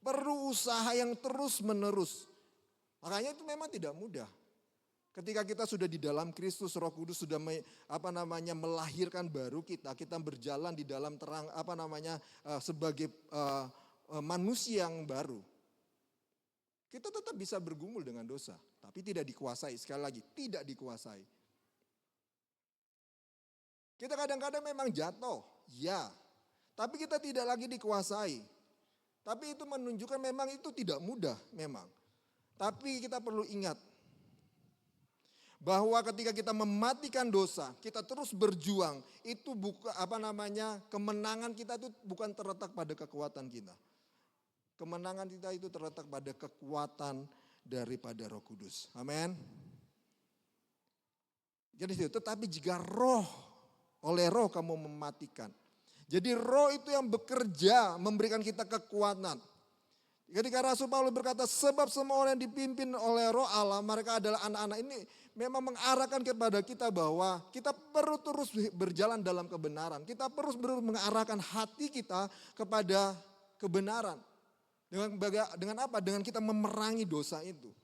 Perlu usaha yang terus menerus. Makanya itu memang tidak mudah. Ketika kita sudah di dalam Kristus, Roh Kudus sudah melahirkan baru kita berjalan di dalam terang sebagai manusia yang baru. Kita tetap bisa bergumul dengan dosa, tapi tidak dikuasai. Sekali lagi, tidak dikuasai. Kita kadang-kadang memang jatuh, ya. Tapi kita tidak lagi dikuasai. Tapi itu menunjukkan memang itu tidak mudah memang. Tapi kita perlu ingat bahwa ketika kita mematikan dosa, kita terus berjuang, itu kemenangan kita itu bukan terletak pada kekuatan kita. Kemenangan kita itu terletak pada kekuatan daripada Roh Kudus. Amin. Jadi tetapi jika oleh Roh kamu mematikan. Jadi Roh itu yang bekerja memberikan kita kekuatan. Ketika Rasul Paulus berkata, sebab semua orang yang dipimpin oleh Roh Allah, mereka adalah anak-anak, ini memang mengarahkan kepada kita bahwa kita perlu terus berjalan dalam kebenaran. Kita perlu mengarahkan hati kita kepada kebenaran. Dengan apa? Dengan kita memerangi dosa itu.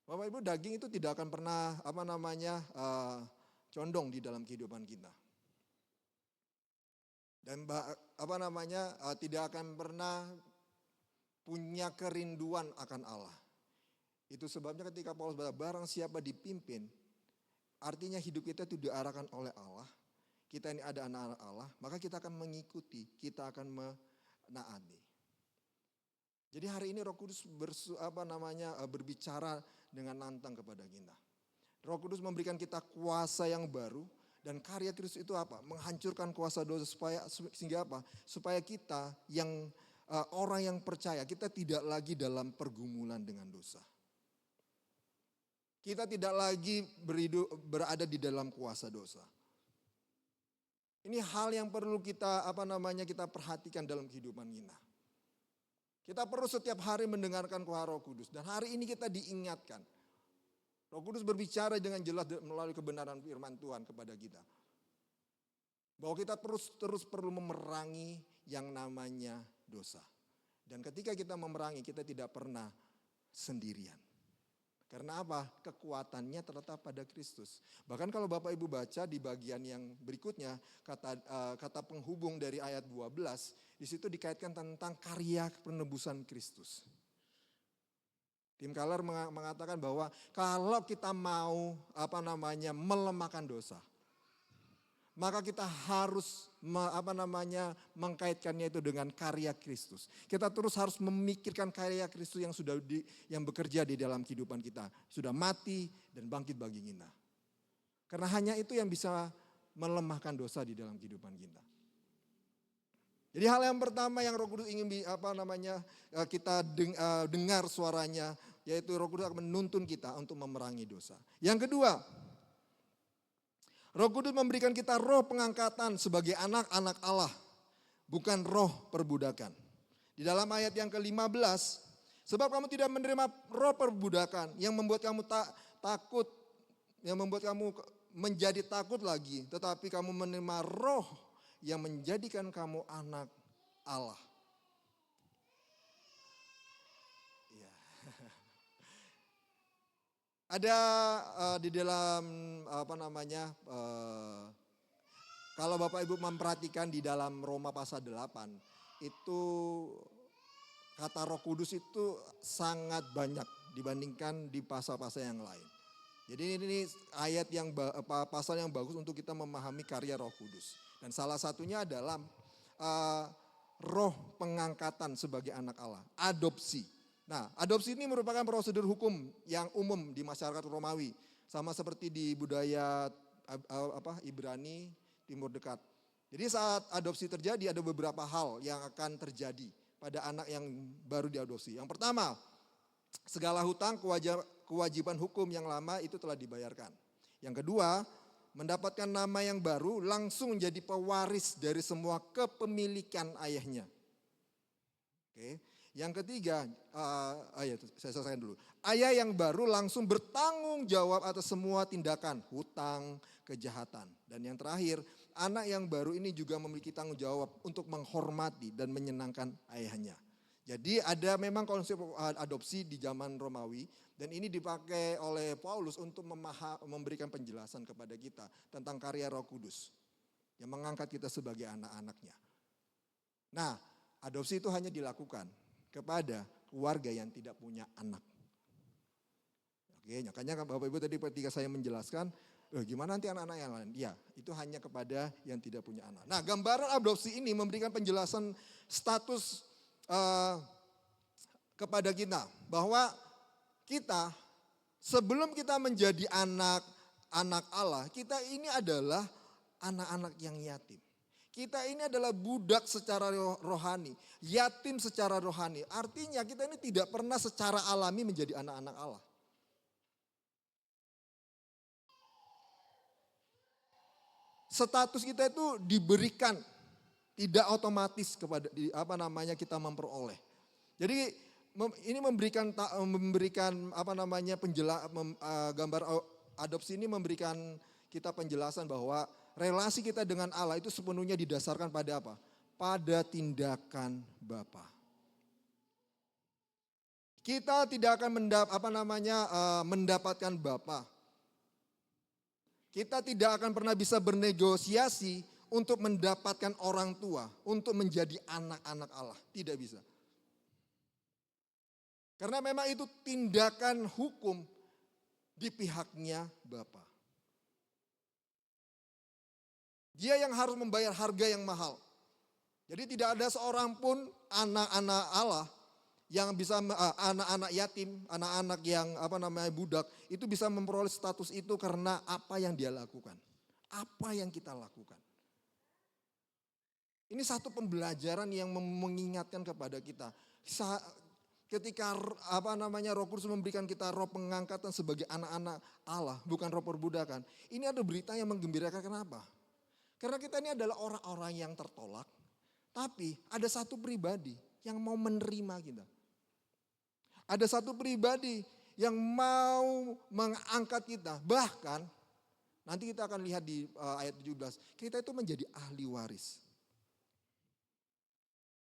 Bapak Ibu, daging itu tidak akan pernah condong di dalam kehidupan kita. Dan tidak akan pernah punya kerinduan akan Allah. Itu sebabnya ketika Paulus berkata, barang siapa dipimpin, artinya hidup kita itu diarahkan oleh Allah. Kita ini ada anak-anak Allah, maka kita akan mengikuti, kita akan menaati. Jadi hari ini Roh Kudus berbicara dengan lantang kepada kita. Roh Kudus memberikan kita kuasa yang baru. Dan karya Kristus itu apa? Menghancurkan kuasa dosa sehingga apa? Supaya kita yang orang yang percaya, kita tidak lagi dalam pergumulan dengan dosa. Kita tidak lagi berada di dalam kuasa dosa. Ini hal yang perlu kita kita perhatikan dalam kehidupan kita. Kita perlu setiap hari mendengarkan kuasa Roh Kudus, dan hari ini kita diingatkan. Roh Kudus berbicara dengan jelas melalui kebenaran firman Tuhan kepada kita. Bahwa kita terus perlu memerangi yang namanya dosa. Dan ketika kita memerangi, kita tidak pernah sendirian. Karena apa? Kekuatannya terletak pada Kristus. Bahkan kalau Bapak Ibu baca di bagian yang berikutnya, kata penghubung dari ayat 12, di situ dikaitkan tentang karya penebusan Kristus. Tim Keller mengatakan bahwa kalau kita mau melemahkan dosa, maka kita harus mengkaitkannya itu dengan karya Kristus. Kita terus harus memikirkan karya Kristus yang bekerja di dalam kehidupan kita, sudah mati dan bangkit bagi kita. Karena hanya itu yang bisa melemahkan dosa di dalam kehidupan kita. Jadi hal yang pertama yang Roh Kudus ingin kita dengar suaranya, yaitu Roh Kudus akan menuntun kita untuk memerangi dosa. Yang kedua, Roh Kudus memberikan kita roh pengangkatan sebagai anak-anak Allah, bukan roh perbudakan. Di dalam ayat yang ke-15, sebab kamu tidak menerima roh perbudakan yang membuat kamu takut, yang membuat kamu menjadi takut lagi, tetapi kamu menerima roh yang menjadikan kamu anak Allah. Ya. Ada di dalam kalau Bapak Ibu memperhatikan di dalam Roma pasal 8, itu kata Roh Kudus itu sangat banyak dibandingkan di pasal-pasal yang lain. Jadi ini ayat pasal yang bagus untuk kita memahami karya Roh Kudus. Dan salah satunya adalah roh pengangkatan sebagai anak Allah, adopsi. Nah, adopsi ini merupakan prosedur hukum yang umum di masyarakat Romawi, sama seperti di budaya Ibrani Timur Dekat. Jadi saat adopsi terjadi ada beberapa hal yang akan terjadi pada anak yang baru diadopsi. Yang pertama, segala hutang kewajiban hukum yang lama itu telah dibayarkan. Yang kedua, mendapatkan nama yang baru langsung menjadi pewaris dari semua kepemilikan ayahnya. Oke. Yang ketiga, saya selesaikan dulu. Ayah yang baru langsung bertanggung jawab atas semua tindakan, hutang, kejahatan. Dan yang terakhir, anak yang baru ini juga memiliki tanggung jawab untuk menghormati dan menyenangkan ayahnya. Jadi ada memang konsep adopsi di zaman Romawi dan ini dipakai oleh Paulus untuk memberikan penjelasan kepada kita tentang karya Roh Kudus yang mengangkat kita sebagai anak-anaknya. Nah, adopsi itu hanya dilakukan kepada keluarga yang tidak punya anak. Oke, makanya Bapak Ibu tadi ketika saya menjelaskan, gimana nanti anak-anak yang lain? Ya, itu hanya kepada yang tidak punya anak. Nah, gambaran adopsi ini memberikan penjelasan status kepada kita bahwa kita sebelum kita menjadi anak Allah, kita ini adalah anak-anak yang yatim. Kita ini adalah budak secara rohani, yatim secara rohani. Artinya kita ini tidak pernah secara alami menjadi anak-anak Allah. Status kita itu diberikan, tidak otomatis kepada kita memperoleh. Jadi ini memberikan gambar adopsi ini memberikan kita penjelasan bahwa relasi kita dengan Allah itu sepenuhnya didasarkan pada apa? Pada tindakan Bapa. Kita tidak akan mendapatkan Bapa. Kita tidak akan pernah bisa bernegosiasi untuk mendapatkan orang tua, untuk menjadi anak-anak Allah. Tidak bisa. Karena memang itu tindakan hukum di pihaknya Bapa. Dia yang harus membayar harga yang mahal. Jadi tidak ada seorang pun anak-anak Allah yang bisa, anak-anak yatim, anak-anak yang budak, itu bisa memperoleh status itu karena apa yang dia lakukan. Apa yang kita lakukan. Ini satu pembelajaran yang mengingatkan kepada kita. Ketika Roh Kudus memberikan kita roh pengangkatan sebagai anak-anak Allah, bukan roh perbudakan. Ini ada berita yang menggembirakan. Kenapa? Karena kita ini adalah orang-orang yang tertolak, tapi ada satu pribadi yang mau menerima kita. Ada satu pribadi yang mau mengangkat kita. Bahkan nanti kita akan lihat di ayat 17, kita itu menjadi ahli waris.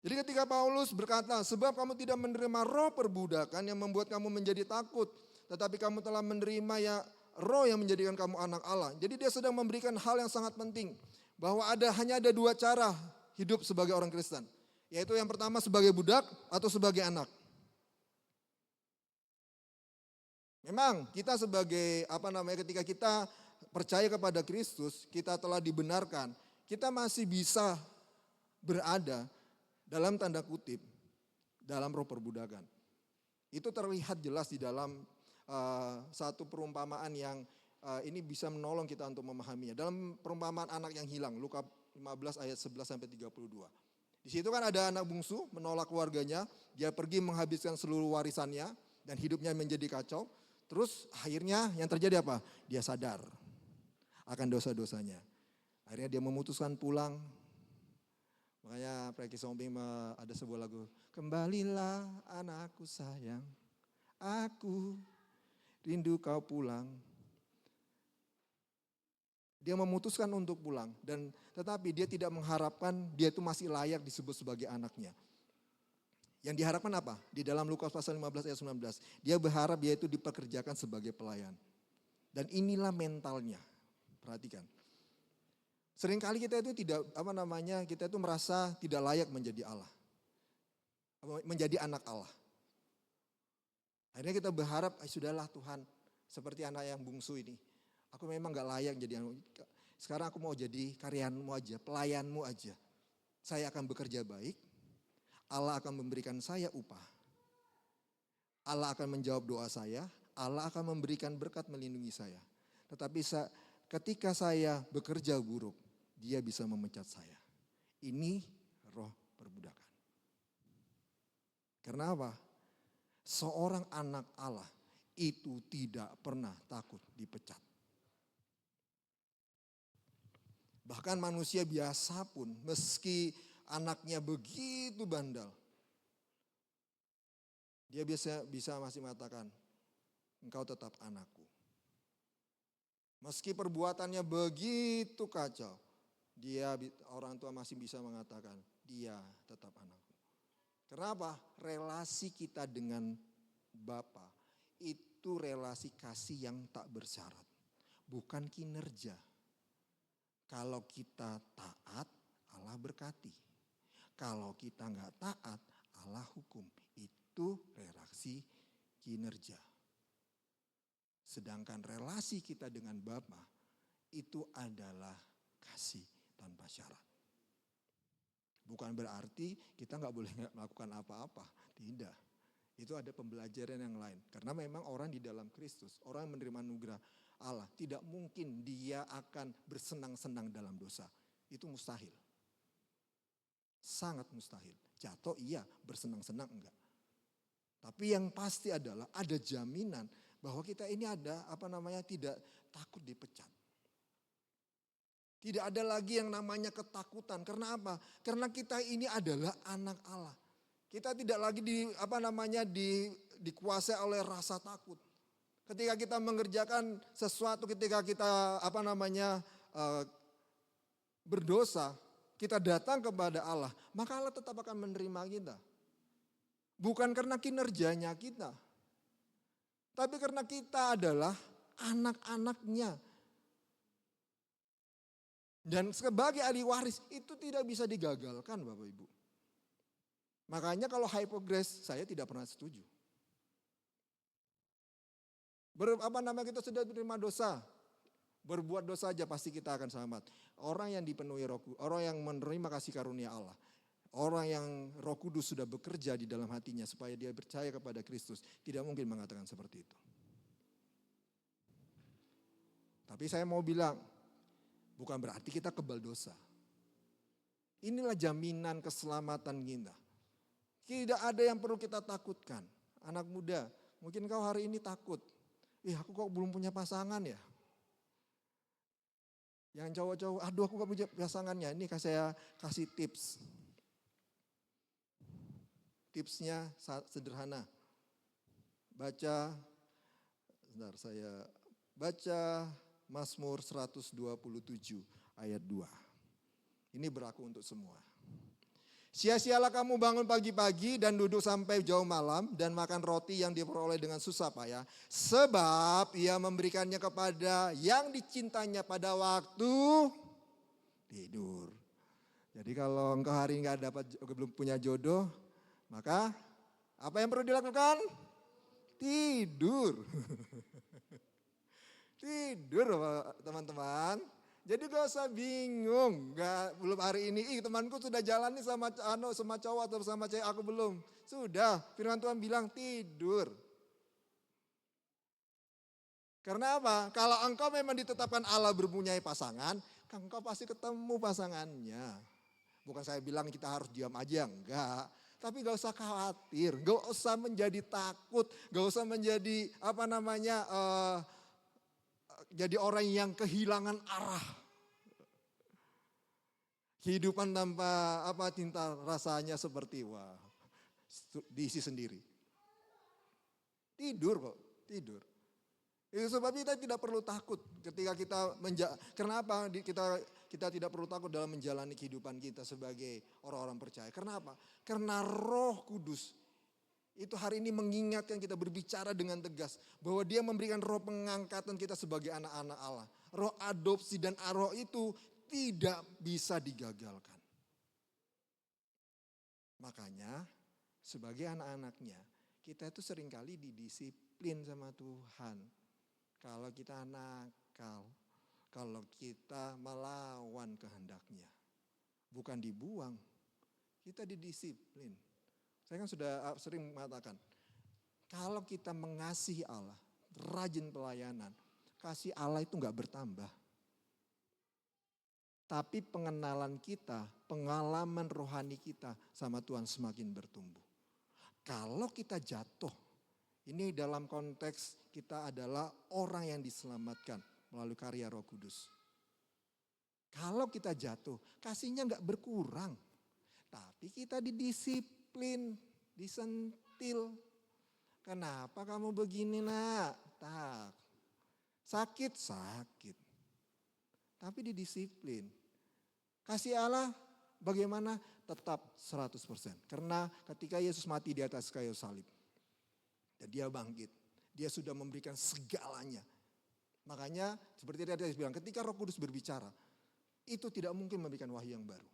Jadi ketika Paulus berkata, sebab kamu tidak menerima roh perbudakan yang membuat kamu menjadi takut, tetapi kamu telah menerima roh yang menjadikan kamu anak Allah. Jadi dia sedang memberikan hal yang sangat penting, bahwa hanya ada dua cara hidup sebagai orang Kristen, yaitu yang pertama sebagai budak atau sebagai anak. Memang kita sebagai ketika kita percaya kepada Kristus, kita telah dibenarkan, kita masih bisa berada dalam tanda kutip, dalam roh perbudakan. Itu terlihat jelas di dalam satu perumpamaan yang ini bisa menolong kita untuk memahaminya. Dalam perumpamaan anak yang hilang, Lukas 15 ayat 11 sampai 32. Di situ kan ada anak bungsu menolak keluarganya, dia pergi menghabiskan seluruh warisannya dan hidupnya menjadi kacau. Terus akhirnya yang terjadi apa? Dia sadar akan dosa-dosanya. Akhirnya dia memutuskan pulang. Makanya Preki Sombing ada sebuah lagu. Kembalilah anakku sayang, aku rindu kau pulang. Dia memutuskan untuk pulang, tetapi dia tidak mengharapkan dia itu masih layak disebut sebagai anaknya. Yang diharapkan apa? Di dalam Lukas pasal 15 ayat 19. Dia berharap dia itu dipekerjakan sebagai pelayan. Dan inilah mentalnya. Perhatikan. Seringkali kita itu kita itu merasa tidak layak menjadi Allah. Menjadi anak Allah. Akhirnya kita berharap, sudahlah Tuhan, seperti anak yang bungsu ini. Aku memang gak layak jadi anak. Sekarang aku mau jadi karyawanmu aja, pelayanmu aja. Saya akan bekerja baik, Allah akan memberikan saya upah. Allah akan menjawab doa saya, Allah akan memberikan berkat melindungi saya. Tetapi ketika saya bekerja buruk, dia bisa memecat saya. Ini roh perbudakan. Karena apa? Seorang anak Allah itu tidak pernah takut dipecat. Bahkan manusia biasa pun meski anaknya begitu bandel, dia bisa masih mengatakan, engkau tetap anakku. Meski perbuatannya begitu kacau, Orang tua masih bisa mengatakan, dia tetap anakku. Kenapa? Relasi kita dengan Bapa itu relasi kasih yang tak bersyarat. Bukan kinerja. Kalau kita taat, Allah berkati. Kalau kita nggak taat, Allah hukum. Itu relasi kinerja. Sedangkan relasi kita dengan Bapa itu adalah kasih tanpa syarat. Bukan berarti kita nggak boleh melakukan apa-apa. Tidak. Itu ada pembelajaran yang lain. Karena memang orang di dalam Kristus, orang yang menerima anugerah Allah, tidak mungkin dia akan bersenang-senang dalam dosa. Itu mustahil. Sangat mustahil. Jatuh iya, bersenang-senang enggak. Tapi yang pasti adalah ada jaminan bahwa kita ini tidak takut dipecat. Tidak ada lagi yang namanya ketakutan. Karena apa? Karena kita ini adalah anak Allah. Kita tidak lagi dikuasai oleh rasa takut. Ketika kita mengerjakan sesuatu, ketika kita berdosa, kita datang kepada Allah, maka Allah tetap akan menerima kita. Bukan karena kinerjanya kita, tapi karena kita adalah anak-anaknya. Dan sebagai ahli waris itu tidak bisa digagalkan, Bapak Ibu. Makanya kalau hypogres saya tidak pernah setuju. Kita sudah menerima dosa. Berbuat dosa aja pasti kita akan selamat. Orang yang dipenuhi orang yang menerima kasih karunia Allah. Orang yang Roh Kudus sudah bekerja di dalam hatinya supaya dia percaya kepada Kristus. Tidak mungkin mengatakan seperti itu. Tapi saya mau bilang, bukan berarti kita kebal dosa. Inilah jaminan keselamatan kita. Tidak ada yang perlu kita takutkan. Anak muda, mungkin kau hari ini takut. Aku kok belum punya pasangan ya. Yang cowok-cowok, aku gak punya pasangannya. Ini saya kasih tips. Tipsnya sederhana. Baca Mazmur 127 ayat 2. Ini berlaku untuk semua. Sia-sialah kamu bangun pagi-pagi dan duduk sampai jauh malam dan makan roti yang diperoleh dengan susah payah. Sebab ia memberikannya kepada yang dicintanya pada waktu tidur. Jadi kalau engkau hari ini belum punya jodoh, maka apa yang perlu dilakukan? Tidur. Tidur teman-teman. Jadi gak usah bingung, belum hari ini, temanku sudah jalan nih sama cowok atau sama cewek, aku belum. Sudah, firman Tuhan bilang tidur. Karena apa? Kalau engkau memang ditetapkan Allah mempunyai pasangan, engkau pasti ketemu pasangannya. Bukan saya bilang kita harus diam aja, enggak. Tapi gak usah khawatir, gak usah menjadi takut, gak usah menjadi jadi orang yang kehilangan arah. Kehidupan tanpa cinta rasanya seperti diisi sendiri. Tidur kok, tidur. Itu sebab kita tidak perlu takut ketika kita kenapa kita tidak perlu takut dalam menjalani kehidupan kita sebagai orang-orang percaya. Kenapa? Karena Roh Kudus itu hari ini mengingatkan kita berbicara dengan tegas bahwa dia memberikan roh pengangkatan kita sebagai anak-anak Allah. Roh adopsi dan roh itu tidak bisa digagalkan. Makanya sebagai anak-anaknya kita itu seringkali didisiplin sama Tuhan. Kalau kita nakal, kalau kita melawan kehendaknya. Bukan dibuang, kita didisiplin. Saya kan sudah sering mengatakan, kalau kita mengasihi Allah, rajin pelayanan, kasih Allah itu gak bertambah. Tapi pengenalan kita, pengalaman rohani kita sama Tuhan semakin bertumbuh. Kalau kita jatuh, ini dalam konteks kita adalah orang yang diselamatkan melalui karya Roh Kudus. Kalau kita jatuh, kasihnya gak berkurang. Tapi kita didisiplin, disentil. Kenapa kamu begini nak? Tak. Sakit. Tapi didisiplin. Kasih Allah bagaimana? Tetap 100%. Karena ketika Yesus mati di atas kayu salib. Dan dia bangkit. Dia sudah memberikan segalanya. Makanya seperti tadi saya bilang, ketika Roh Kudus berbicara, itu tidak mungkin memberikan wahyu yang baru.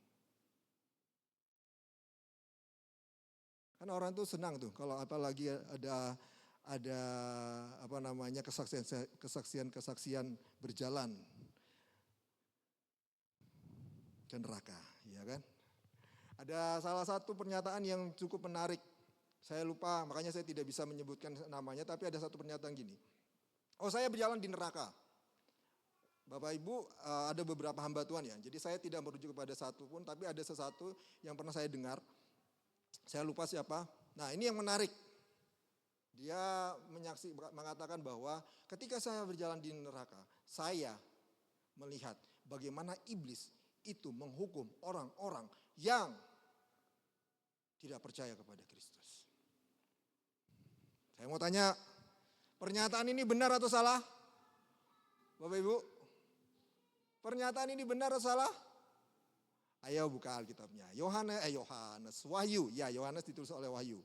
Kan orang tuh senang tuh kalau apalagi ada kesaksian berjalan ke neraka, ya kan? Ada salah satu pernyataan yang cukup menarik. Saya lupa, makanya saya tidak bisa menyebutkan namanya, tapi ada satu pernyataan gini. Oh, saya berjalan di neraka. Bapak Ibu, ada beberapa hamba Tuhan ya. Jadi saya tidak merujuk kepada satu pun, tapi ada sesuatu yang pernah saya dengar. Saya lupa siapa. Nah, ini yang menarik. Dia mengatakan bahwa ketika saya berjalan di neraka, saya melihat bagaimana iblis itu menghukum orang-orang yang tidak percaya kepada Kristus. Saya mau tanya, pernyataan ini benar atau salah? Bapak Ibu, pernyataan ini benar atau salah? Ayo buka Alkitabnya. Yohanes, Wahyu. Ya, Yohanes ditulis oleh Wahyu.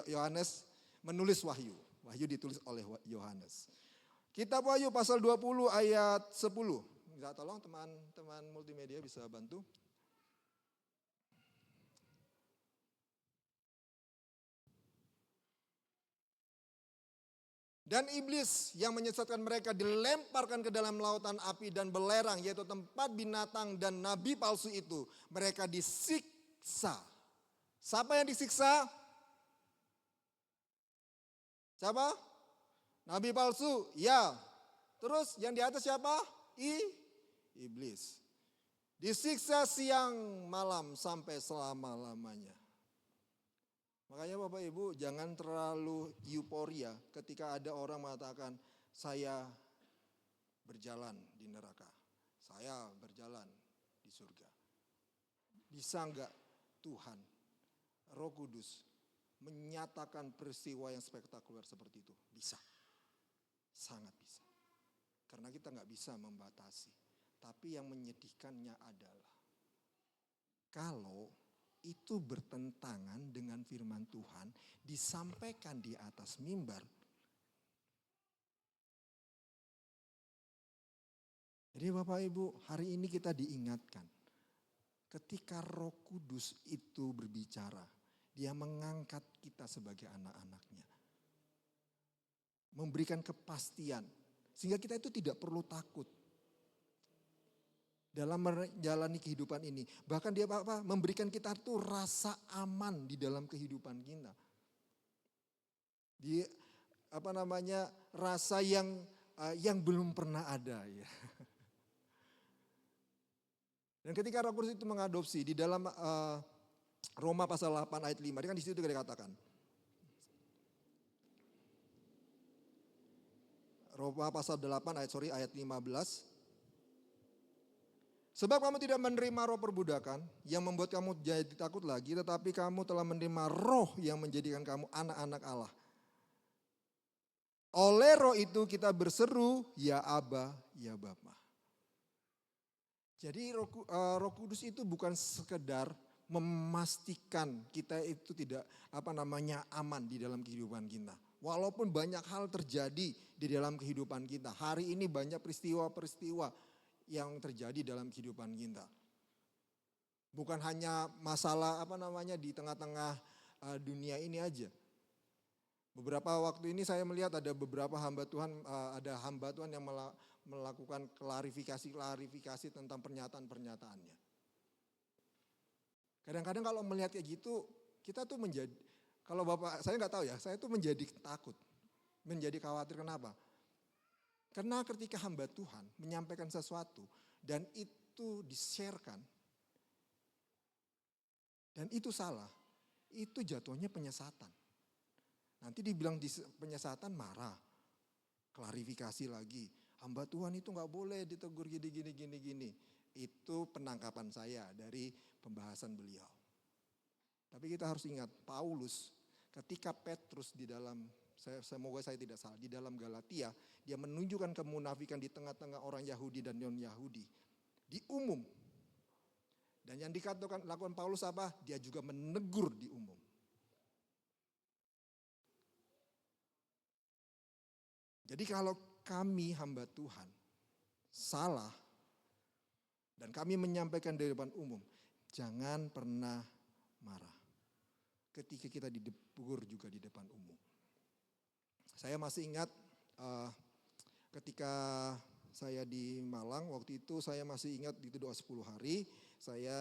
Yohanes menulis Wahyu. Wahyu ditulis oleh Yohanes. Kitab Wahyu pasal 20 ayat 10. Minta tolong teman-teman multimedia bisa bantu. Dan iblis yang menyesatkan mereka dilemparkan ke dalam lautan api dan belerang, yaitu tempat binatang dan nabi palsu itu. Mereka disiksa. Siapa yang disiksa? Siapa? Nabi palsu, ya. Terus yang di atas siapa? Iblis. Disiksa siang malam sampai selama-lamanya. Makanya Bapak Ibu jangan terlalu euforia ketika ada orang mengatakan saya berjalan di neraka. Saya berjalan di surga. Bisa enggak Tuhan, Roh Kudus menyatakan peristiwa yang spektakuler seperti itu? Bisa. Sangat bisa. Karena kita enggak bisa membatasi. Tapi yang menyedihkannya adalah kalau itu bertentangan dengan firman Tuhan disampaikan di atas mimbar. Jadi Bapak Ibu, hari ini kita diingatkan ketika Roh Kudus itu berbicara, dia mengangkat kita sebagai anak-anaknya. Memberikan kepastian sehingga kita itu tidak perlu takut dalam menjalani kehidupan ini. Bahkan dia memberikan kita tuh rasa aman di dalam kehidupan kita. Di rasa yang belum pernah ada ya. Dan ketika Roh Kudus itu mengadopsi di dalam Roma pasal 8 ayat 5, dia kan di situ juga dikatakan. Roma pasal 8 ayat 15. Sebab kamu tidak menerima roh perbudakan yang membuat kamu jadi takut lagi, tetapi kamu telah menerima roh yang menjadikan kamu anak-anak Allah. Oleh roh itu kita berseru, ya Aba, ya Bapa. Jadi Roh Kudus itu bukan sekedar memastikan kita itu tidak aman di dalam kehidupan kita. Walaupun banyak hal terjadi di dalam kehidupan kita. Hari ini banyak peristiwa-peristiwa yang terjadi dalam kehidupan kita. Bukan hanya masalah di tengah-tengah dunia ini aja. Beberapa waktu ini saya melihat ada beberapa hamba Tuhan, yang melakukan klarifikasi tentang pernyataan-pernyataannya. Kadang-kadang kalau melihat kayak gitu, kita tuh menjadi, kalau Bapak, saya nggak tahu ya, saya tuh menjadi takut, menjadi khawatir. Kenapa? Karena ketika hamba Tuhan menyampaikan sesuatu dan itu di-share-kan dan itu salah, itu jatuhnya penyesatan. Nanti dibilang penyesatan marah, klarifikasi lagi. Hamba Tuhan itu nggak boleh ditegur gini. Itu penangkapan saya dari pembahasan beliau. Tapi kita harus ingat Paulus ketika Petrus di dalam, semoga saya tidak salah, di dalam Galatia, dia menunjukkan kemunafikan di tengah-tengah orang Yahudi dan non-Yahudi. Di umum, Dan yang lakukan Paulus apa? Dia juga menegur di umum. Jadi kalau kami hamba Tuhan salah dan kami menyampaikan di depan umum, jangan pernah marah. Ketika kita ditegur juga di depan umum. Saya masih ingat ketika saya di Malang, waktu itu saya masih ingat itu doa 10 hari, saya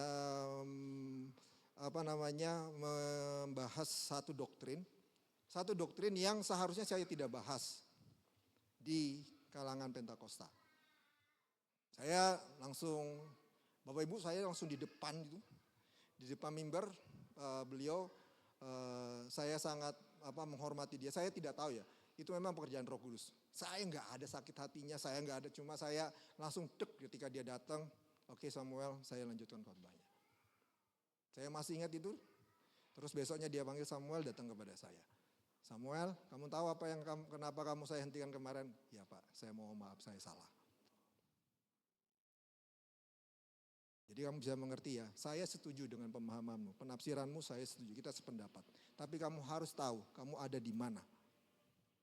membahas satu doktrin yang seharusnya saya tidak bahas di kalangan Pentakosta. Saya langsung, Bapak Ibu saya langsung di depan gitu, di depan mimbar beliau, saya sangat menghormati dia. Saya tidak tahu ya, itu memang pekerjaan Roh Kudus. Saya nggak ada sakit hatinya, saya nggak ada, cuma saya langsung ketika dia datang, oke Samuel, saya lanjutkan khotbahnya. Saya masih ingat itu. Terus besoknya dia panggil Samuel, datang kepada saya. Samuel, kamu tahu kenapa kamu saya hentikan kemarin? Ya Pak, saya mohon maaf, saya salah. Jadi kamu bisa mengerti ya, saya setuju dengan pemahamanmu, penafsiranmu saya setuju, kita sependapat. Tapi kamu harus tahu, kamu ada di mana.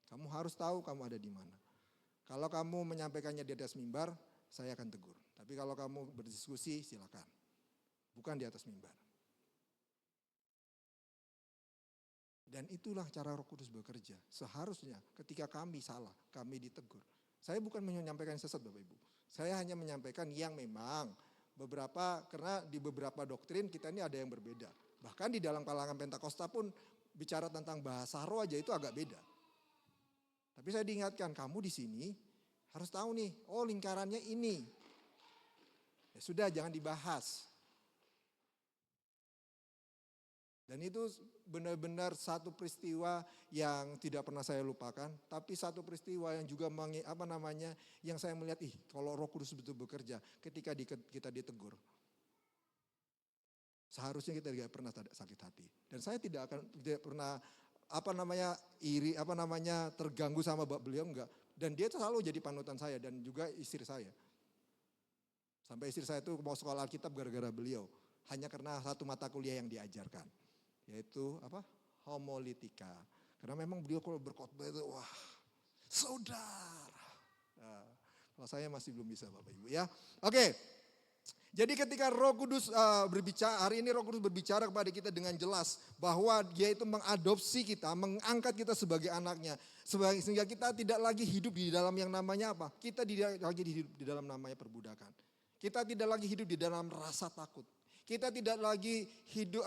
Kamu harus tahu kamu ada di mana. Kalau kamu menyampaikannya di atas mimbar, saya akan tegur. Tapi kalau kamu berdiskusi, silakan. Bukan di atas mimbar. Dan itulah cara Roh Kudus bekerja. Seharusnya ketika kami salah, kami ditegur. Saya bukan menyampaikan sesat Bapak Ibu. Saya hanya menyampaikan yang memang karena di beberapa doktrin kita ini ada yang berbeda. Bahkan di dalam kalangan Pentakosta pun bicara tentang bahasa roh aja itu agak beda. Tapi saya diingatkan, kamu di sini harus tahu nih, oh lingkarannya ini. Ya sudah, jangan dibahas. Dan itu benar-benar satu peristiwa yang tidak pernah saya lupakan. Tapi satu peristiwa yang juga yang saya melihat, kalau Roh Kudus betul bekerja ketika kita ditegur. Seharusnya kita tidak pernah sakit hati. Dan saya tidak pernah terganggu sama beliau, enggak. Dan dia selalu jadi panutan saya dan juga istri saya. Sampai istri saya itu mau sekolah Alkitab gara-gara beliau. Hanya karena satu mata kuliah yang diajarkan. Yaitu homiletika. Karena memang beliau kalau berkhotbah itu wah, saudara. Nah, kalau saya masih belum bisa Bapak Ibu ya. Oke. Jadi ketika Roh Kudus berbicara, hari ini Roh Kudus berbicara kepada kita dengan jelas bahwa Dia itu mengadopsi kita, mengangkat kita sebagai anaknya, sehingga kita tidak lagi hidup di dalam yang namanya apa? Kita tidak lagi hidup di dalam namanya perbudakan. Kita tidak lagi hidup di dalam rasa takut. Kita tidak lagi hidup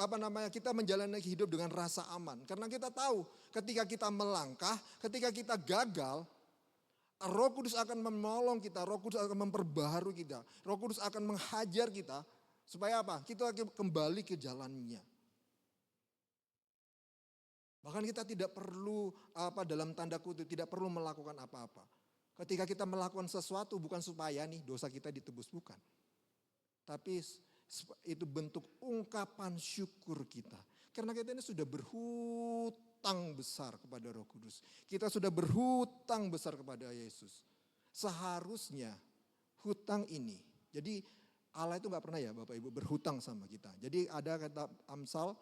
kita menjalani hidup dengan rasa aman. Karena kita tahu ketika kita melangkah, ketika kita gagal, Roh Kudus akan menolong kita, Roh Kudus akan memperbaharui kita, Roh Kudus akan menghajar kita supaya apa? Kita kembali ke jalannya. Bahkan kita tidak perlu dalam tanda kutip tidak perlu melakukan apa-apa. Ketika kita melakukan sesuatu bukan supaya dosa kita ditebus, bukan. Tapi itu bentuk ungkapan syukur kita. Karena kita ini sudah berhutang besar kepada Roh Kudus. Kita sudah berhutang besar kepada Yesus. Seharusnya hutang ini. Jadi Allah itu gak pernah ya Bapak Ibu berhutang sama kita. Jadi ada kata Amsal,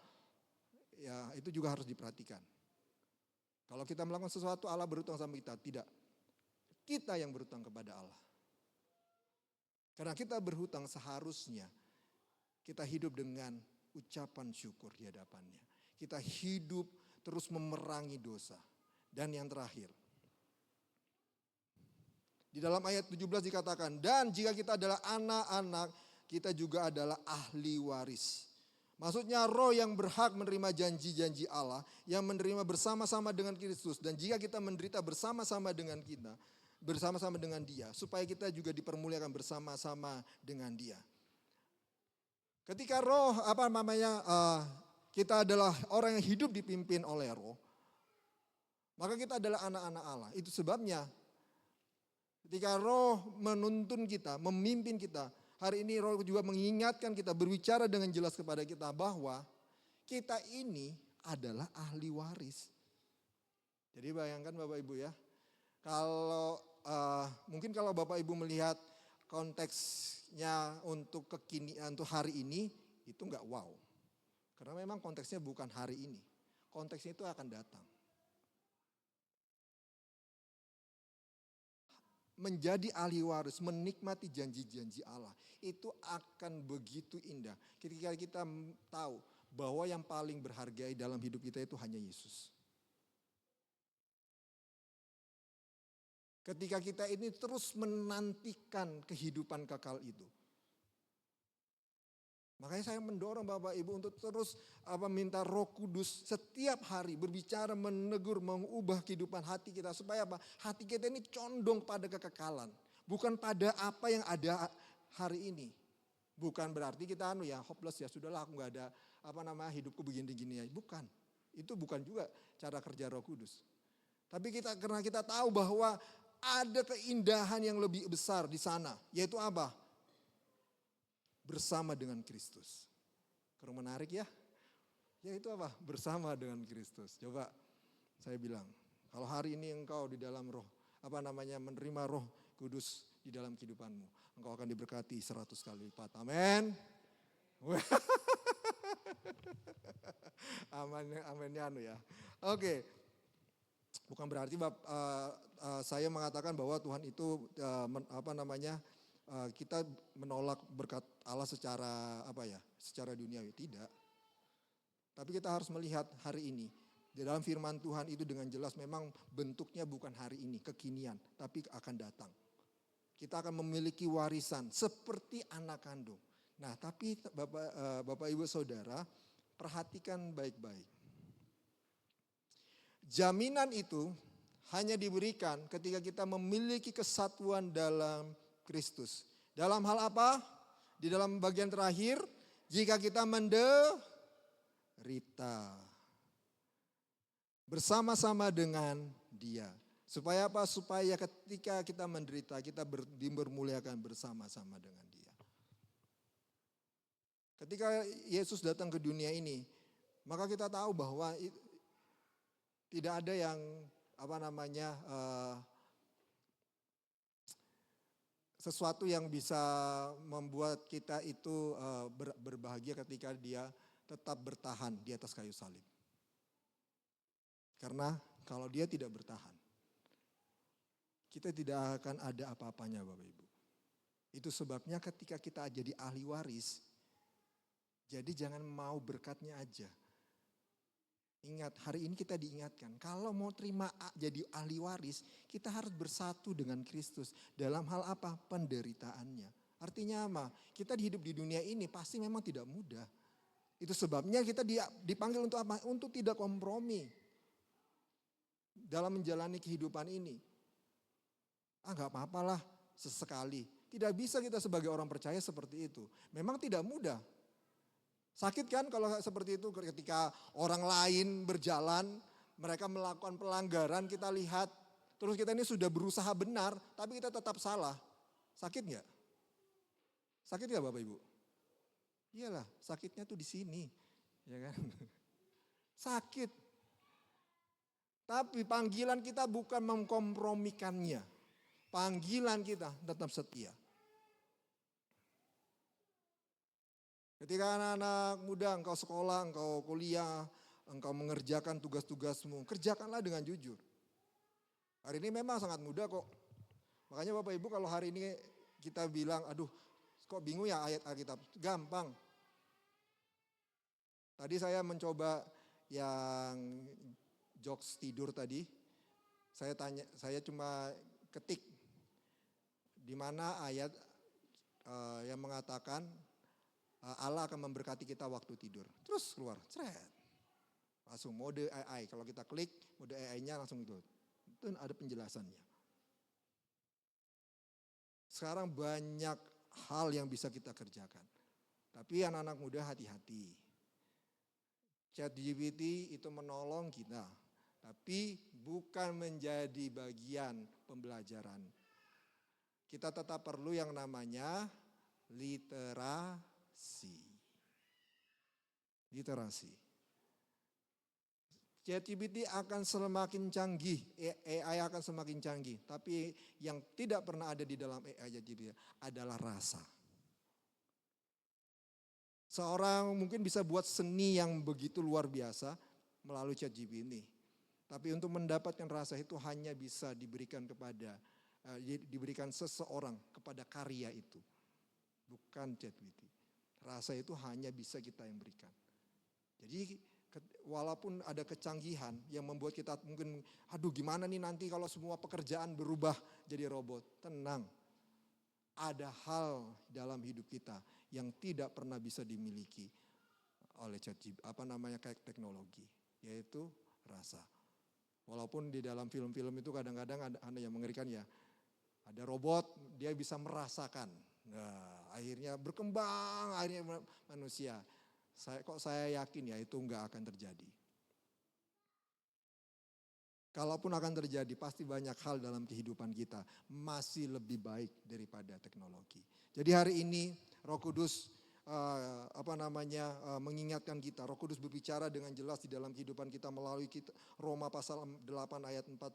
ya itu juga harus diperhatikan. Kalau kita melakukan sesuatu Allah berhutang sama kita. Tidak. Kita yang berhutang kepada Allah. Karena kita berhutang seharusnya kita hidup dengan ucapan syukur di hadapannya. Kita hidup terus memerangi dosa. Dan yang terakhir. Di dalam ayat 17 dikatakan, dan jika kita adalah anak-anak, kita juga adalah ahli waris. Maksudnya roh yang berhak menerima janji-janji Allah, yang menerima bersama-sama dengan Kristus. Dan jika kita menderita bersama-sama dengan kita, bersama-sama dengan Dia, supaya kita juga dipermuliakan bersama-sama dengan Dia. Ketika kita adalah orang yang hidup dipimpin oleh roh, maka kita adalah anak-anak Allah. Itu sebabnya ketika roh menuntun kita, memimpin kita, hari ini roh juga mengingatkan kita, berbicara dengan jelas kepada kita bahwa kita ini adalah ahli waris. Jadi bayangkan Bapak Ibu ya, mungkin kalau Bapak Ibu melihat konteksnya untuk hari ini, itu enggak wow. Karena memang konteksnya bukan hari ini. Konteksnya itu akan datang. Menjadi ahli waris, menikmati janji-janji Allah. Itu akan begitu indah. Ketika kita tahu bahwa yang paling berharga dalam hidup kita itu hanya Yesus. Ketika kita ini terus menantikan kehidupan kekal itu. Makanya saya mendorong Bapak Ibu untuk terus minta Roh Kudus setiap hari berbicara, menegur, mengubah kehidupan hati kita. Supaya apa? Hati kita ini condong pada kekekalan. Bukan pada apa yang ada hari ini. Bukan berarti kita hopeless ya, sudahlah aku gak ada hidupku begini-gini ya. Bukan. Itu bukan juga cara kerja Roh Kudus. Tapi karena kita tahu bahwa ada keindahan yang lebih besar di sana. Yaitu apa? Bersama dengan Kristus. Kurang menarik ya? Ya itu apa? Bersama dengan Kristus. Coba saya bilang, kalau hari ini engkau di dalam roh, menerima Roh Kudus di dalam kehidupanmu, engkau akan diberkati 100 kali lipat. Amin. Aminnya ya. Oke. Bukan berarti saya mengatakan bahwa Tuhan itu kita menolak berkat Allah secara duniawi, tidak. Tapi kita harus melihat hari ini. Di dalam firman Tuhan itu dengan jelas memang bentuknya bukan hari ini, kekinian, tapi akan datang. Kita akan memiliki warisan seperti anak kandung. Nah, tapi Bapak Ibu Saudara, perhatikan baik-baik. Jaminan itu hanya diberikan ketika kita memiliki kesatuan dalam Kristus. Dalam hal apa? Di dalam bagian terakhir, jika kita menderita bersama-sama dengan Dia. Supaya apa? Supaya ketika kita menderita, kita dipermuliakan bersama-sama dengan Dia. Ketika Yesus datang ke dunia ini, maka kita tahu bahwa tidak ada yang sesuatu yang bisa membuat kita itu berbahagia ketika Dia tetap bertahan di atas kayu salib. Karena kalau Dia tidak bertahan, kita tidak akan ada apa-apanya Bapak Ibu. Itu sebabnya ketika kita jadi ahli waris, jadi jangan mau berkatnya aja. Ingat, hari ini kita diingatkan, kalau mau terima jadi ahli waris, kita harus bersatu dengan Kristus. Dalam hal apa? Penderitaannya. Artinya apa? Kita hidup di dunia ini pasti memang tidak mudah. Itu sebabnya kita dipanggil untuk apa? Untuk tidak kompromi dalam menjalani kehidupan ini. Gak apa-apalah sesekali. Tidak bisa kita sebagai orang percaya seperti itu. Memang tidak mudah. Sakit kan kalau seperti itu ketika orang lain berjalan, mereka melakukan pelanggaran, kita lihat, terus kita ini sudah berusaha benar, tapi kita tetap salah. Sakit nggak? Sakit nggak Bapak Ibu? Iyalah, sakitnya tuh di sini, ya kan? Sakit. Tapi panggilan kita bukan mengkompromikannya. Panggilan kita tetap setia. Ketika anak-anak muda engkau sekolah, engkau kuliah, engkau mengerjakan tugas-tugasmu, kerjakanlah dengan jujur. Hari ini memang sangat mudah kok. Makanya Bapak Ibu kalau hari ini kita bilang, aduh kok bingung ya ayat Alkitab, gampang. Tadi saya mencoba yang jokes tidur tadi, saya cuma ketik di mana ayat yang mengatakan Allah akan memberkati kita waktu tidur. Terus keluar, ceret. Langsung mode AI, kalau kita klik mode AI-nya langsung itu ada penjelasannya. Sekarang banyak hal yang bisa kita kerjakan. Tapi anak-anak muda hati-hati. ChatGPT itu menolong kita. Tapi bukan menjadi bagian pembelajaran. Kita tetap perlu yang namanya literasi. Literasi. ChatGPT akan semakin canggih, AI akan semakin canggih. Tapi yang tidak pernah ada di dalam AI ChatGPT adalah rasa. Seorang mungkin bisa buat seni yang begitu luar biasa melalui ChatGPT. Tapi untuk mendapatkan rasa itu hanya bisa diberikan seseorang kepada karya itu. Bukan ChatGPT. Rasa itu hanya bisa kita yang berikan. Jadi walaupun ada kecanggihan yang membuat kita mungkin, aduh gimana nih nanti kalau semua pekerjaan berubah jadi robot. Tenang, ada hal dalam hidup kita yang tidak pernah bisa dimiliki oleh kayak teknologi, yaitu rasa. Walaupun di dalam film-film itu kadang-kadang ada yang mengerikan ya, ada robot dia bisa merasakan. Nah, akhirnya berkembang, akhirnya manusia. Saya yakin ya itu enggak akan terjadi. Kalaupun akan terjadi, pasti banyak hal dalam kehidupan kita masih lebih baik daripada teknologi. Jadi hari ini Roh Kudus mengingatkan kita. Roh Kudus berbicara dengan jelas di dalam kehidupan kita melalui Roma pasal 8 ayat 14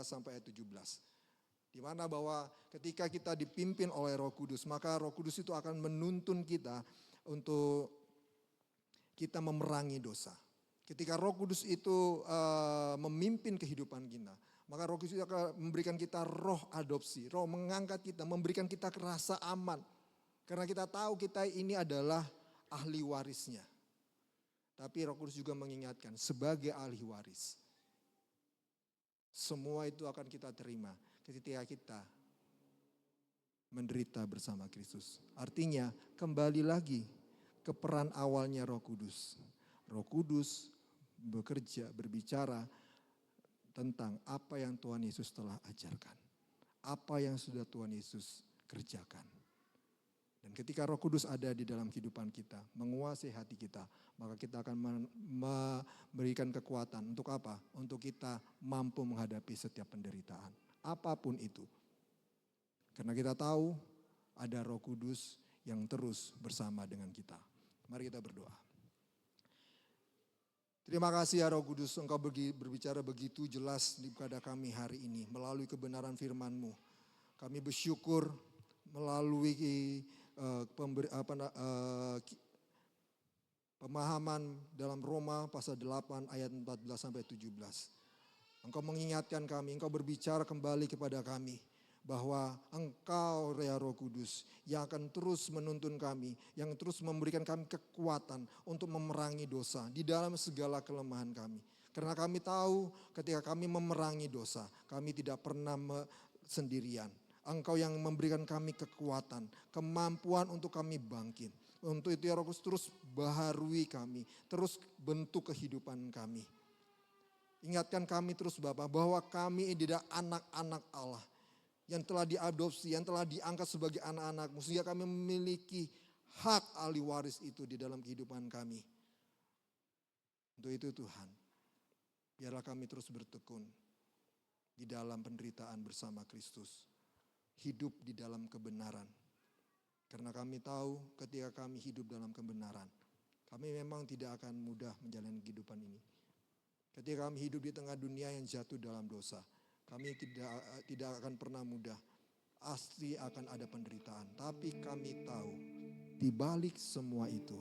sampai ayat 17. Di mana bahwa ketika kita dipimpin oleh Roh Kudus, maka Roh Kudus itu akan menuntun kita untuk kita memerangi dosa. Ketika Roh Kudus itu memimpin kehidupan kita, maka Roh Kudus akan memberikan kita roh adopsi, roh mengangkat kita, memberikan kita rasa aman. Karena kita tahu kita ini adalah ahli warisnya. Tapi Roh Kudus juga mengingatkan sebagai ahli waris, semua itu akan kita terima ketika kita menderita bersama Kristus. Artinya kembali lagi ke peran awalnya Roh Kudus. Roh Kudus berbicara tentang apa yang Tuhan Yesus telah ajarkan. Apa yang sudah Tuhan Yesus kerjakan. Dan ketika Roh Kudus ada di dalam kehidupan kita, menguasai hati kita, maka kita akan memberikan kekuatan untuk apa? Untuk kita mampu menghadapi setiap penderitaan. Apapun itu. Karena kita tahu ada Roh Kudus yang terus bersama dengan kita. Mari kita berdoa. Terima kasih ya Roh Kudus, Engkau berbicara begitu jelas kepada kami hari ini melalui kebenaran firman-Mu. Kami bersyukur melalui pemahaman dalam Roma pasal 8 ayat 14 sampai 17. Engkau mengingatkan kami, Engkau berbicara kembali kepada kami bahwa Engkau ya Roh Kudus yang akan terus menuntun kami, yang terus memberikan kami kekuatan untuk memerangi dosa di dalam segala kelemahan kami. Karena kami tahu ketika kami memerangi dosa, kami tidak pernah sendirian. Engkau yang memberikan kami kekuatan, kemampuan untuk kami bangkit. Untuk itu ya Roh Kudus terus baharui kami, terus bentuk kehidupan kami. Ingatkan kami terus Bapa bahwa kami tidak anak-anak Allah yang telah diadopsi, yang telah diangkat sebagai anak-anak-Mu, sehingga kami memiliki hak ahli waris itu di dalam kehidupan kami. Untuk itu Tuhan, biarlah kami terus bertekun di dalam penderitaan bersama Kristus. Hidup di dalam kebenaran. Karena kami tahu ketika kami hidup dalam kebenaran, kami memang tidak akan mudah menjalani kehidupan ini. Ketika kami hidup di tengah dunia yang jatuh dalam dosa, kami tidak akan pernah mudah. Pasti akan ada penderitaan. Tapi kami tahu di balik semua itu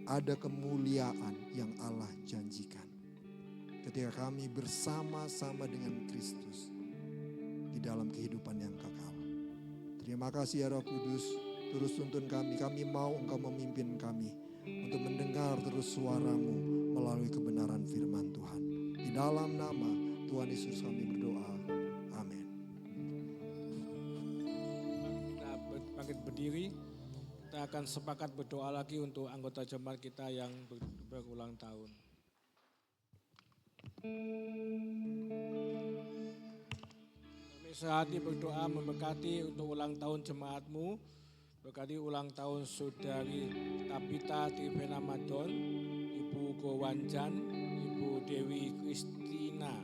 ada kemuliaan yang Allah janjikan. Ketika kami bersama-sama dengan Kristus di dalam kehidupan yang kekal. Terima kasih ya Roh Kudus, terus tuntun kami. Kami mau Engkau memimpin kami untuk mendengar terus suara-Mu melalui kebenaran firman Tuhan. Di dalam nama Tuhan Yesus kami berdoa. Amin. Kita bangkit berdiri, kita akan sepakat berdoa lagi untuk anggota jemaat kita yang berulang tahun. Sehati berdoa memberkati untuk ulang tahun jemaat-Mu, berkati ulang tahun Saudari Tabita Trivena Madon, Ibu Gowanjan, Ibu Dewi Kristina,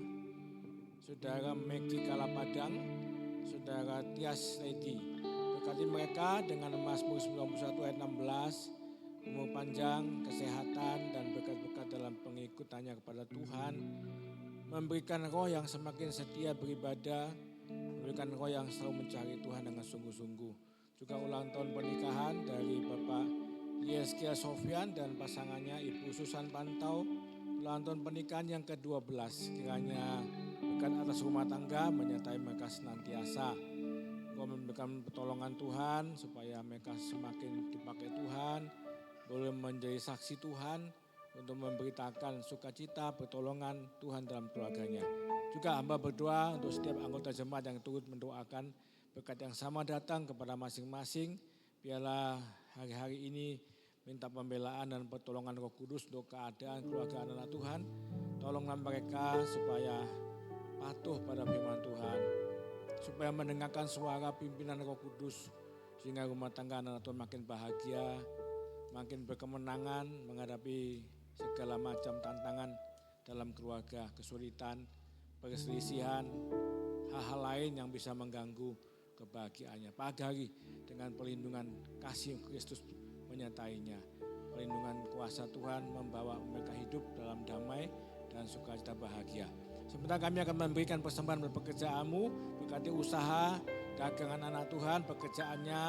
Saudara Megi Kalapadang, Saudara Tias Lady. Berkati mereka dengan Mazmur 91 ayat 16, umur panjang, kesehatan, dan berkat-berkat dalam pengikutannya kepada Tuhan, memberikan roh yang semakin setia beribadah, memberikan roh yang selalu mencari Tuhan dengan sungguh-sungguh. Juga ulang tahun pernikahan dari Bapak Yeskia Sofyan dan pasangannya Ibu Susan Pantau ulang tahun pernikahan yang ke-12. Kiranya berkat atas rumah tangga menyertai mereka senantiasa. Engkau memberikan pertolongan Tuhan supaya mereka semakin dipakai Tuhan, boleh menjadi saksi Tuhan untuk memberitakan sukacita pertolongan Tuhan dalam keluarganya. Juga hamba berdoa untuk setiap anggota jemaat yang turut mendoakan berkat yang sama datang kepada masing-masing. Biarlah hari-hari ini minta pembelaan dan pertolongan Roh Kudus untuk keadaan keluarga anak Tuhan. Tolonglah mereka supaya patuh pada firman Tuhan, supaya mendengarkan suara pimpinan Roh Kudus, sehingga rumah tangga anak Tuhan makin bahagia, makin berkemenangan menghadapi segala macam tantangan dalam keluarga, kesulitan, perselisihan, hal-hal lain yang bisa mengganggu kebahagiaannya. Pagi hari dengan perlindungan kasih Kristus menyertainya. Perlindungan kuasa Tuhan membawa mereka hidup dalam damai dan sukacita bahagia. Sebentar kami akan memberikan persembahan pekerjaanmu, berkati usaha, dagangan anak Tuhan, pekerjaannya,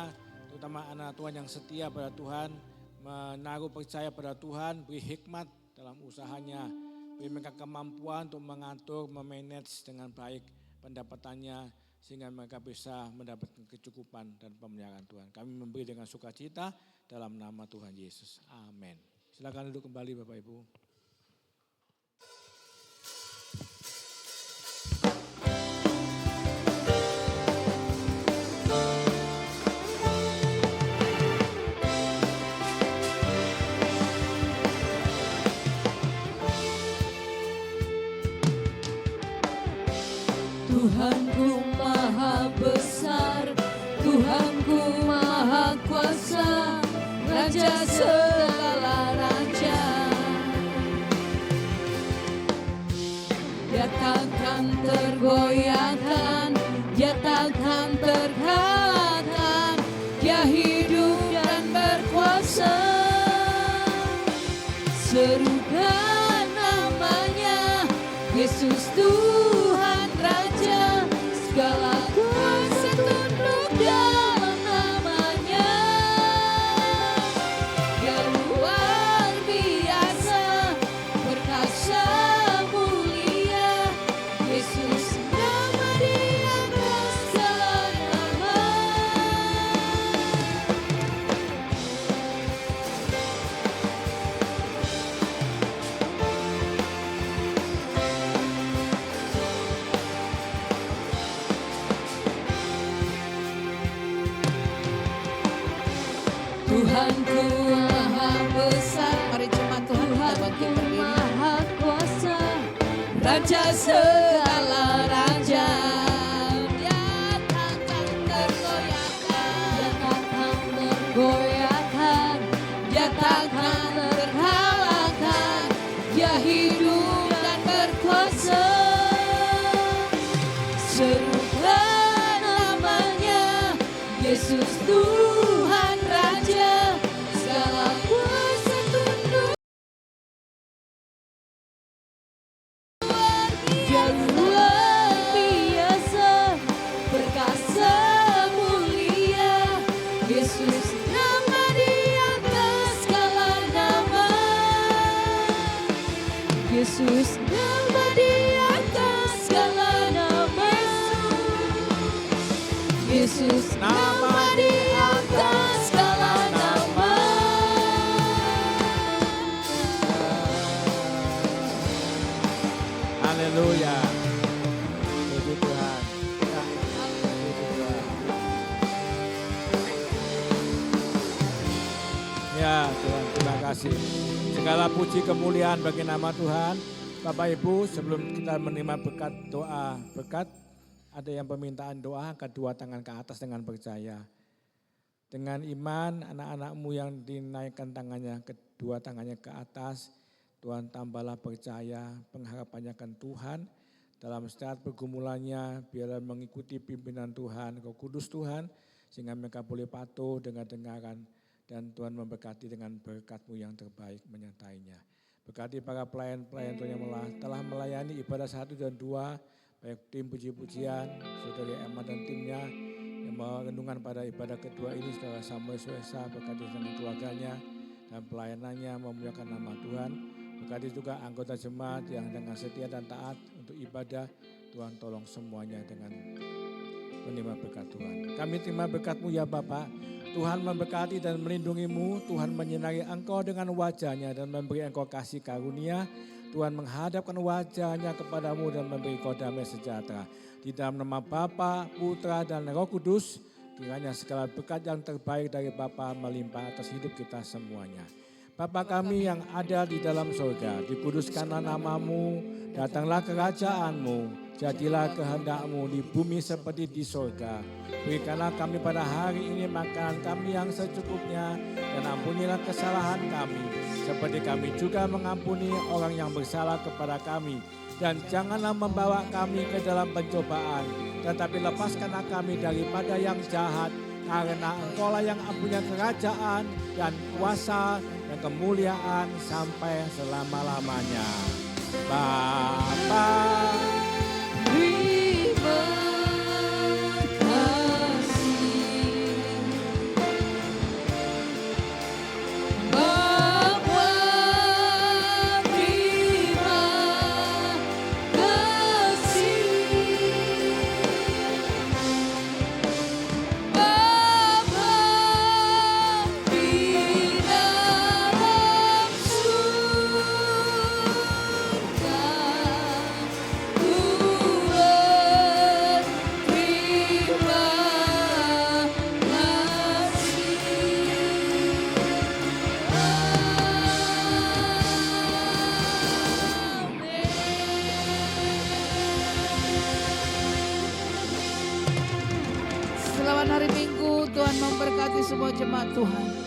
terutama anak Tuhan yang setia pada Tuhan, menaruh percaya pada Tuhan, beri hikmat dalam usahanya, beri mereka kemampuan untuk mengatur, memanage dengan baik pendapatannya, sehingga mereka bisa mendapatkan kecukupan dan pemeliharaan Tuhan. Kami memberi dengan sukacita dalam nama Tuhan Yesus. Amin. Silakan duduk kembali Bapak Ibu. Tuhanku maha besar, Tuhanku maha kuasa, Raja segala raja. Dia takkan tergoyahkan, dia takkan terkalahkan, dia hidup dan berkuasa. Serukan namanya, Yesus Tuhan Raja, segala kuasa tunduk dalam namanya. Dia luar biasa, perkasa mulia, Yesus nama di atas segala nama. Tuhanku maha besar, mari jemaat Tuhan kita bangkit berdiri. Maha kuasa, Raja segala raja. Dia takkan tergoyahkan, dia takkan tergoyahkan, dia takkan terkalahkan, dia hidup dan berkuasa. Serukan namanya, Yesus Tuhan Raja, segala kuasa tunduk. Dia luar biasa, perkasa mulia, Yesus nama di atas segala nama. Yesus nama di atas segala nama. Yesus nama di atas segala nama. Haleluya. Puji Tuhan. Ya, puji Tuhan. Ya Tuhan, terima kasih. Segala puji kemuliaan bagi nama Tuhan. Bapak Ibu, sebelum kita menerima berkat doa, berkat ada yang permintaan doa, angkat dua tangan ke atas dengan percaya. Dengan iman, anak-anakmu yang dinaikkan tangannya, kedua tangannya ke atas, Tuhan tambahlah percaya, pengharapannya akan Tuhan. Dalam setiap pergumulannya, biarlah mengikuti pimpinan Tuhan, Roh Kudus Tuhan, sehingga mereka boleh patuh dengar-dengaran, dan Tuhan memberkati dengan berkat-Mu yang terbaik menyertainya. Berkati para pelayan-pelayan Tuhan yang telah melayani ibadah 1 dan 2, baik tim puji-pujian, Saudari Emma dan timnya, yang merenungkan pada ibadah kedua ini, Saudara Samuel Suesa, berkati dengan keluarganya, dan pelayanannya memuliakan nama Tuhan. Berkati juga anggota jemaat yang dengan setia dan taat untuk ibadah. Tuhan tolong semuanya dengan menerima berkat Tuhan. Kami terima berkat-Mu ya Bapa. Tuhan memberkati dan melindungi-Mu. Tuhan menyinari Engkau dengan wajah-Nya dan memberi Engkau kasih karunia. Tuhan menghadapkan wajah-Nya kepadamu dan memberi Engkau damai sejahtera. Di dalam nama Bapa, Putra dan Roh Kudus, kiranya segala berkat yang terbaik dari Bapa melimpah atas hidup kita semuanya. Bapa kami yang ada di dalam surga, dikuduskanlah nama-Mu, datanglah kerajaan-Mu, jadilah kehendak-Mu di bumi seperti di surga. Berikanlah kami pada hari ini makanan kami yang secukupnya, dan ampunilah kesalahan kami, seperti kami juga mengampuni orang yang bersalah kepada kami. Dan janganlah membawa kami ke dalam pencobaan, tetapi lepaskanlah kami daripada yang jahat, karena Engkaulah yang punya kerajaan dan kuasa dan kemuliaan sampai selama-lamanya. Bapa, Terima kasih Bapa, terima kasih Bapa di dalam surga. Tuhan terima kasih. Selamat hari Minggu, Tuhan memberkati semua jemaat Tuhan.